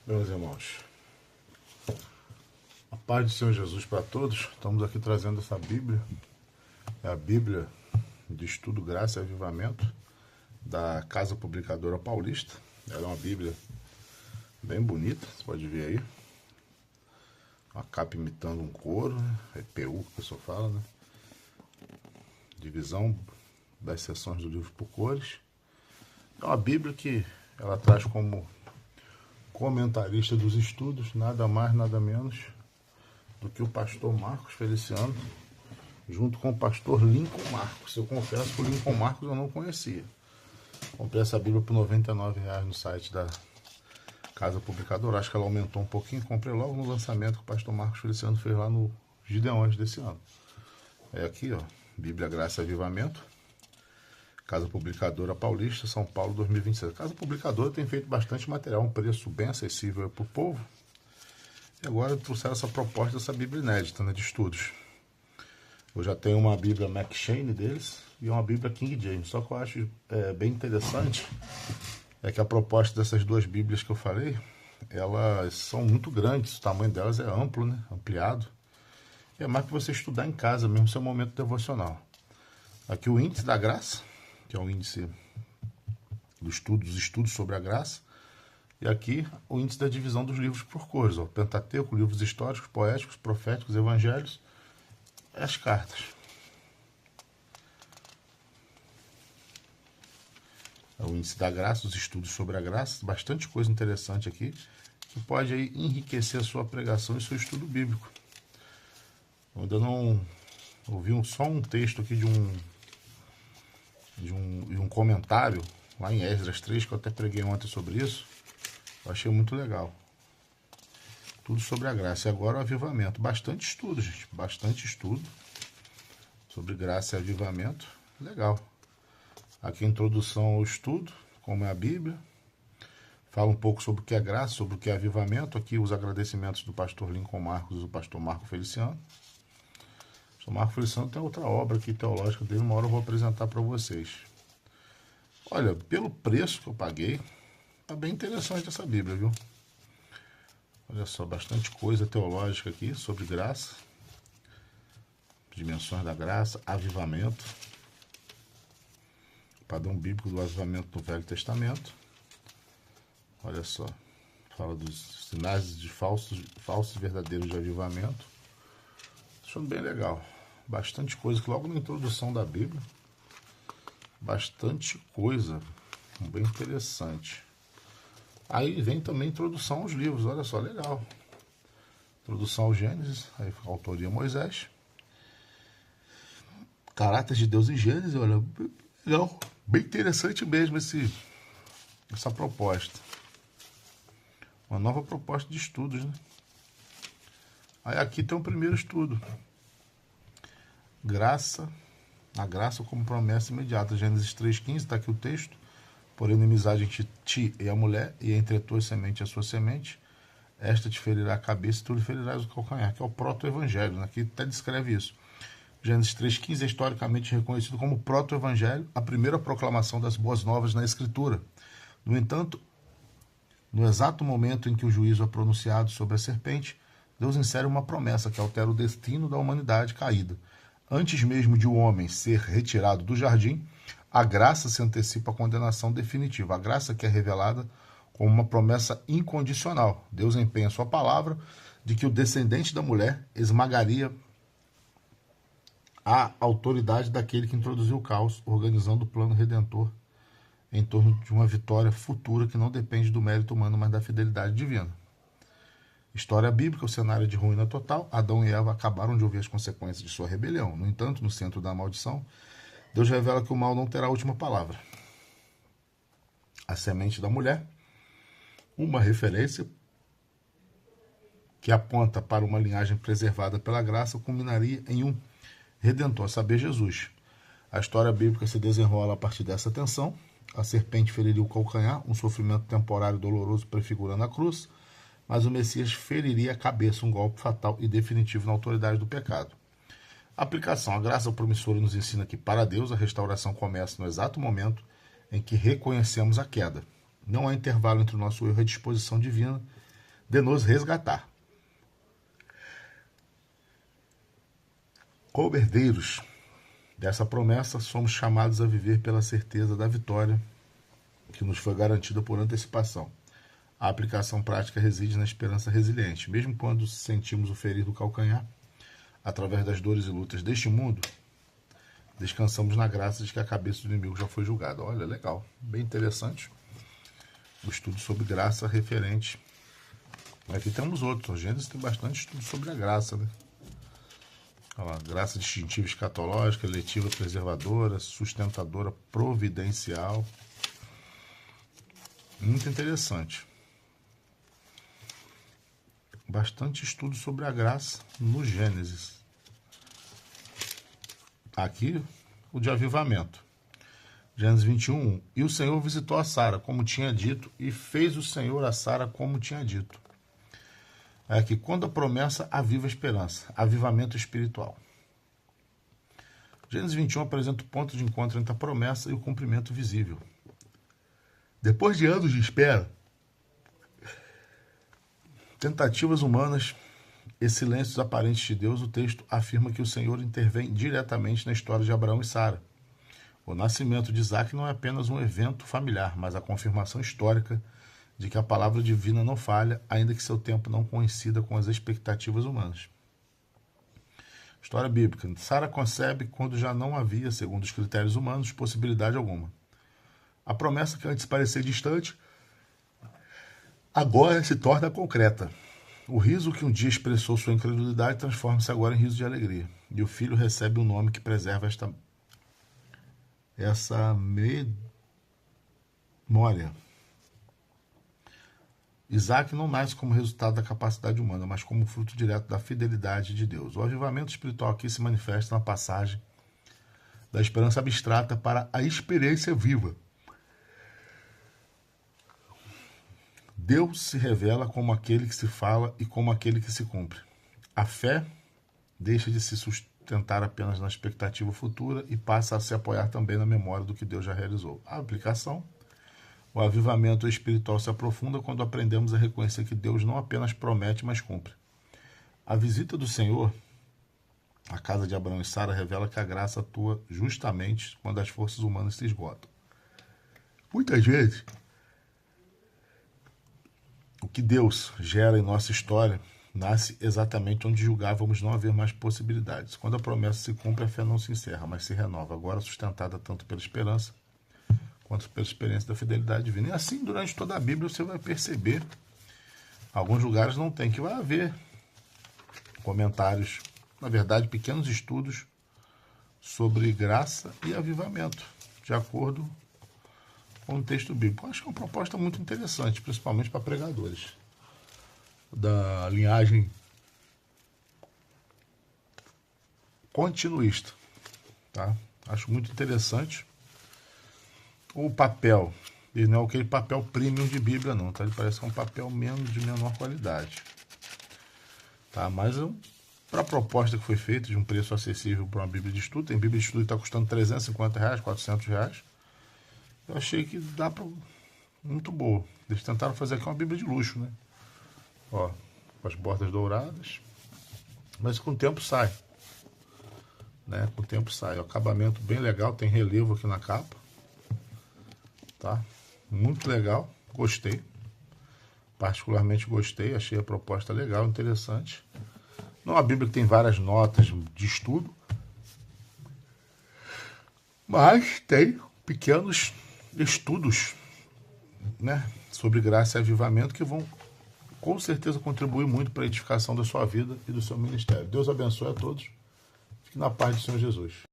Meus irmãos, a paz do Senhor Jesus para todos. Estamos aqui trazendo essa Bíblia, é a Bíblia de Estudo, Graça e Avivamento da Casa Publicadora Paulista. Ela é uma Bíblia bem bonita, você pode ver aí. Uma capa imitando um couro, né? É PU que o pessoal fala, né? Divisão das seções do livro por cores. É uma Bíblia que ela traz como comentarista dos estudos, nada mais, nada menos do que o pastor Marcos Feliciano, junto com o pastor Lincoln Marcos. Eu confesso que o Lincoln Marcos eu não conhecia. Comprei essa Bíblia por R$ 99,00 no site da Casa Publicadora. Acho que ela aumentou um pouquinho. Comprei logo no lançamento que o pastor Marcos Feliciano fez lá no Gideões desse ano. É aqui, ó, Bíblia, Graça e Avivamento, Casa Publicadora Paulista, São Paulo, 2026. A Casa Publicadora tem feito bastante material, um preço bem acessível para o povo. E agora trouxeram essa proposta dessa Bíblia inédita, né, de estudos. Eu já tenho uma Bíblia McCheyne deles e uma Bíblia King James. Só que eu acho bem interessante é que a proposta dessas duas Bíblias que eu falei, elas são muito grandes, o tamanho delas é amplo, né, ampliado. E é mais para você estudar em casa mesmo, seu momento devocional. Aqui o índice da graça, que é o índice dos estudos sobre a graça. E aqui o índice da divisão dos livros por cores. Ó, Pentateuco, livros históricos, poéticos, proféticos, evangelhos, as cartas. É o índice da graça, os estudos sobre a graça. Bastante coisa interessante aqui, que pode aí enriquecer a sua pregação e seu estudo bíblico. Eu ainda não ouvi só um texto aqui de um comentário lá em Esdras 3, que eu até preguei ontem sobre isso. Eu achei muito legal. Tudo sobre a graça. E agora o avivamento. Bastante estudo, gente. Bastante estudo sobre graça e avivamento. Legal. Aqui a introdução ao estudo, como é a Bíblia. Fala um pouco sobre o que é graça, sobre o que é avivamento. Aqui os agradecimentos do pastor Lincoln Marcos e do pastor Marco Feliciano. O pastor Marco Feliciano tem outra obra aqui teológica dele. Uma hora eu vou apresentar para vocês. Olha, pelo preço que eu paguei, tá bem interessante essa Bíblia, viu? Olha só, bastante coisa teológica aqui sobre graça, dimensões da graça, avivamento, padrão bíblico do avivamento no Velho Testamento. Olha só, fala dos sinais de falsos e verdadeiros de avivamento. Achando bem legal. Bastante coisa que logo na introdução da Bíblia, bastante coisa, bem interessante. Aí vem também a introdução aos livros, olha só, legal. Introdução ao Gênesis, aí autoria Moisés. Caráter de Deus em Gênesis, olha, legal. Bem interessante mesmo essa proposta. Uma nova proposta de estudos, né? Aí aqui tem o primeiro estudo. A graça como promessa imediata. Gênesis 3,15, está aqui o texto. Por inimizade entre ti e a mulher, e entre a tua semente e a sua semente, esta te ferirá a cabeça e tu lhe ferirás o calcanhar, que é o proto-evangelho, né? Aqui até descreve isso. Gênesis 3,15 é historicamente reconhecido como proto-evangelho, a primeira proclamação das boas novas na Escritura. No entanto, no exato momento em que o juízo é pronunciado sobre a serpente, Deus insere uma promessa que altera o destino da humanidade caída. Antes mesmo de o homem ser retirado do jardim, a graça se antecipa à condenação definitiva. A graça que é revelada como uma promessa incondicional. Deus empenha sua palavra de que o descendente da mulher esmagaria a autoridade daquele que introduziu o caos, organizando o plano redentor em torno de uma vitória futura que não depende do mérito humano, mas da fidelidade divina. História bíblica, o cenário de ruína total. Adão e Eva acabaram de ouvir as consequências de sua rebelião. No entanto, no centro da maldição, Deus revela que o mal não terá a última palavra. A semente da mulher, uma referência que aponta para uma linhagem preservada pela graça, culminaria em um redentor, a saber, Jesus. A história bíblica se desenrola a partir dessa tensão. A serpente feriria o calcanhar, um sofrimento temporário e doloroso prefigurando a cruz, mas o Messias feriria a cabeça, um golpe fatal e definitivo na autoridade do pecado. Aplicação. A graça promissora nos ensina que, para Deus, a restauração começa no exato momento em que reconhecemos a queda. Não há intervalo entre o nosso erro e a disposição divina de nos resgatar. Como herdeiros dessa promessa, somos chamados a viver pela certeza da vitória que nos foi garantida por antecipação. A aplicação prática reside na esperança resiliente. Mesmo quando sentimos o ferir do calcanhar, através das dores e lutas deste mundo, descansamos na graça de que a cabeça do inimigo já foi julgada. Olha, legal, bem interessante. O estudo sobre graça referente. Aqui temos outros. O Gênesis tem bastante estudo sobre a graça, né? Olha lá, graça distintiva escatológica, eletiva preservadora, sustentadora providencial. Muito interessante. Bastante estudo sobre a graça no Gênesis. Aqui, o de avivamento. Gênesis 21, e o Senhor visitou a Sara, como tinha dito, e fez o Senhor a Sara como tinha dito. É que quando a promessa aviva a esperança, avivamento espiritual. Gênesis 21 apresenta o ponto de encontro entre a promessa e o cumprimento visível. Depois de anos de espera, tentativas humanas e silêncios aparentes de Deus, o texto afirma que o Senhor intervém diretamente na história de Abraão e Sara. O nascimento de Isaac não é apenas um evento familiar, mas a confirmação histórica de que a palavra divina não falha, ainda que seu tempo não coincida com as expectativas humanas. História bíblica. Sara concebe quando já não havia, segundo os critérios humanos, possibilidade alguma. A promessa que antes parecia distante, agora se torna concreta. O riso que um dia expressou sua incredulidade transforma-se agora em riso de alegria. E o filho recebe um nome que preserva essa memória. Isaac não nasce como resultado da capacidade humana, mas como fruto direto da fidelidade de Deus. O avivamento espiritual aqui se manifesta na passagem da esperança abstrata para a experiência viva. Deus se revela como aquele que se fala e como aquele que se cumpre. A fé deixa de se sustentar apenas na expectativa futura e passa a se apoiar também na memória do que Deus já realizou. A aplicação. O avivamento espiritual se aprofunda quando aprendemos a reconhecer que Deus não apenas promete, mas cumpre. A visita do Senhor à casa de Abraão e Sara revela que a graça atua justamente quando as forças humanas se esgotam. Muitas vezes, o que Deus gera em nossa história nasce exatamente onde julgávamos não haver mais possibilidades. Quando a promessa se cumpre, a fé não se encerra, mas se renova, agora sustentada tanto pela esperança quanto pela experiência da fidelidade divina. E assim, durante toda a Bíblia, você vai perceber, alguns lugares não tem, que vai haver comentários, na verdade, pequenos estudos sobre graça e avivamento, de acordo com o texto bíblico. Acho que é uma proposta muito interessante, principalmente para pregadores da linhagem continuista, tá? Acho muito interessante. O papel, ele não é aquele papel premium de Bíblia não, tá? Ele parece que é um papel de menor qualidade, tá? Mas para a proposta que foi feita, de um preço acessível para uma Bíblia de estudo, tem Bíblia de estudo que está custando R$350, R$400, eu achei que dá para... muito boa. Eles tentaram fazer aqui uma Bíblia de luxo, né? Ó, com as bordas douradas, mas com o tempo sai, né? Com o tempo sai. O acabamento bem legal, tem relevo aqui na capa, tá? Muito legal, gostei. Particularmente gostei, achei a proposta legal, interessante. Não é uma Bíblia que tem várias notas de estudo, mas tem pequenos estudos, né, sobre graça e avivamento que vão com certeza contribuir muito para a edificação da sua vida e do seu ministério. Deus abençoe a todos. Fique na paz do Senhor Jesus.